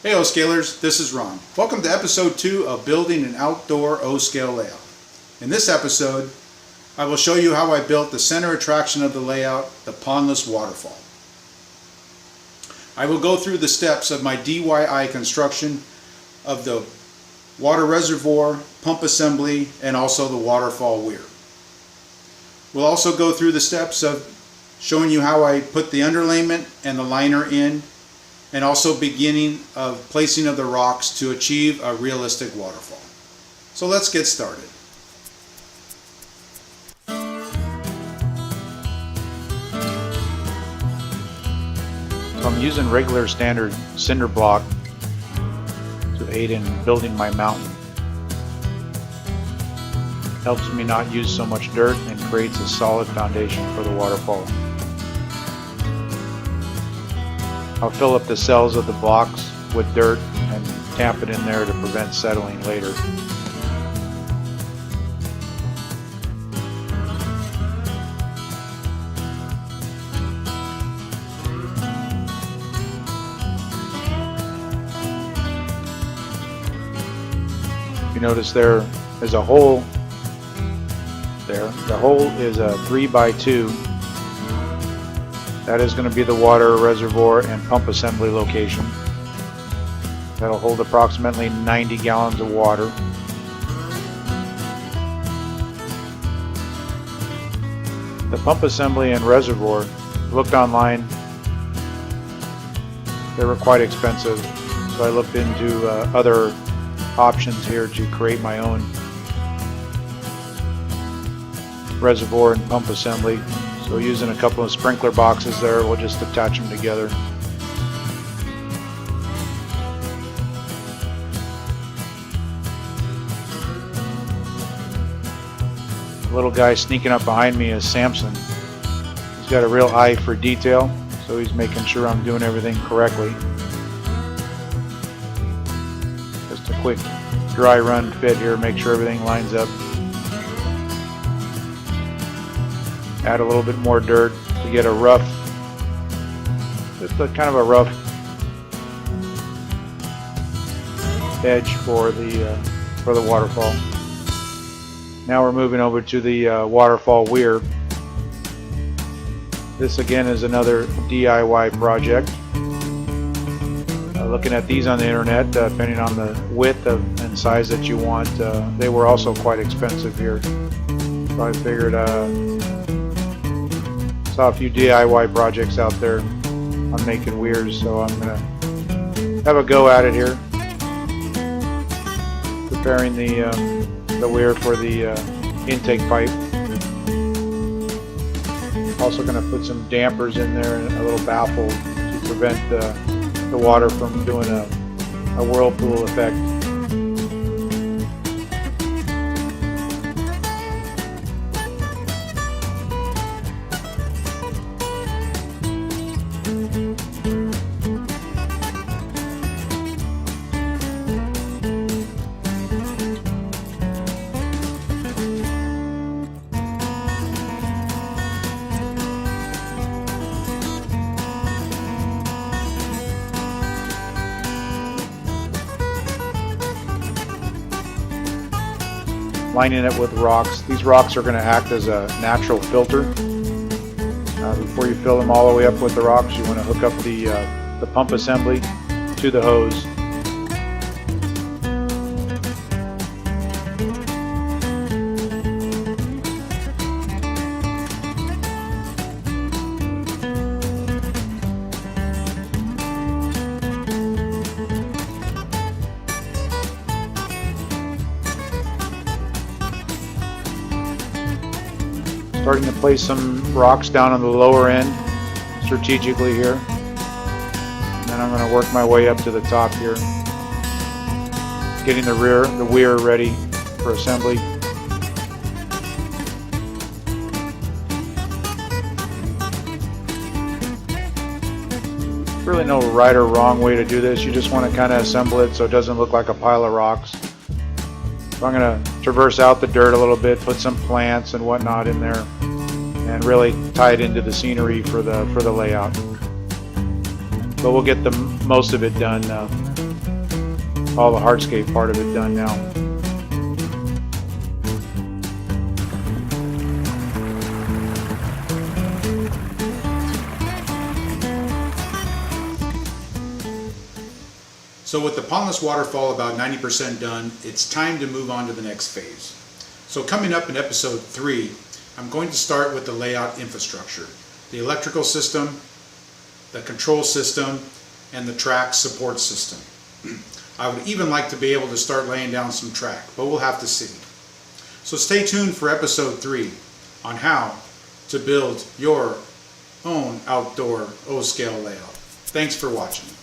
Hey O-Scalers, this is Ron. Welcome to episode 2 of Building an Outdoor O-Scale Layout. In this episode, I will show you how I built the center attraction of the layout, the Pondless Waterfall. I will go through the steps of my DIY construction of the water reservoir, pump assembly, and also the Waterfall Weir. We'll also go through the steps of showing you how I put the underlayment and the liner in, and also beginning of placing of the rocks to achieve a realistic waterfall. So let's get started. I'm using regular standard cinder block to aid in building my mountain. Helps me not use so much dirt and creates a solid foundation for the waterfall. I'll fill up the cells of the blocks with dirt and tamp it in there to prevent settling later. You notice there is a hole there. The hole is a 3x2. That is going to be the water reservoir and pump assembly location. That'll hold approximately 90 gallons of water. The pump assembly and reservoir, looked online, they were quite expensive, so I looked into other options here to create my own reservoir and pump assembly. So using a couple of sprinkler boxes there, we'll just attach them together. The little guy sneaking up behind me is Samson. He's got a real eye for detail, so he's making sure I'm doing everything correctly. Just a quick dry run fit here, make sure everything lines up. Add a little bit more dirt to get a rough, just a kind of a rough edge for the waterfall. Now we're moving over to the Waterfall Weir. This again is another DIY project. Looking at these on the internet, depending on the width and size that you want, they were also quite expensive here. So I figured saw a few DIY projects out there on making weirs, so I'm gonna have a go at it here, preparing the weir for the intake pipe. Also gonna put some dampers in there and a little baffle to prevent the water from doing a whirlpool effect. Lining it with rocks. These rocks are going to act as a natural filter. Before you fill them all the way up with the rocks, you want to hook up the pump assembly to the hose. Starting to place some rocks down on the lower end strategically here, and then I'm going to work my way up to the top here, getting the weir ready for assembly. Really no right or wrong way to do this. You just want to kind of assemble it so it doesn't look like a pile of rocks. So I'm going to traverse out the dirt a little bit, put some plants and whatnot in there, and really tie it into the scenery for the layout. But we'll get the most of it done all the hardscape part of it done now. So with the Pondless Waterfall about 90% done, it's time to move on to the next phase. So coming up in episode 3, I'm going to start with the layout infrastructure, the electrical system, the control system, and the track support system. I would even like to be able to start laying down some track, but we'll have to see. So stay tuned for episode 3 on how to build your own outdoor O-scale layout. Thanks for watching.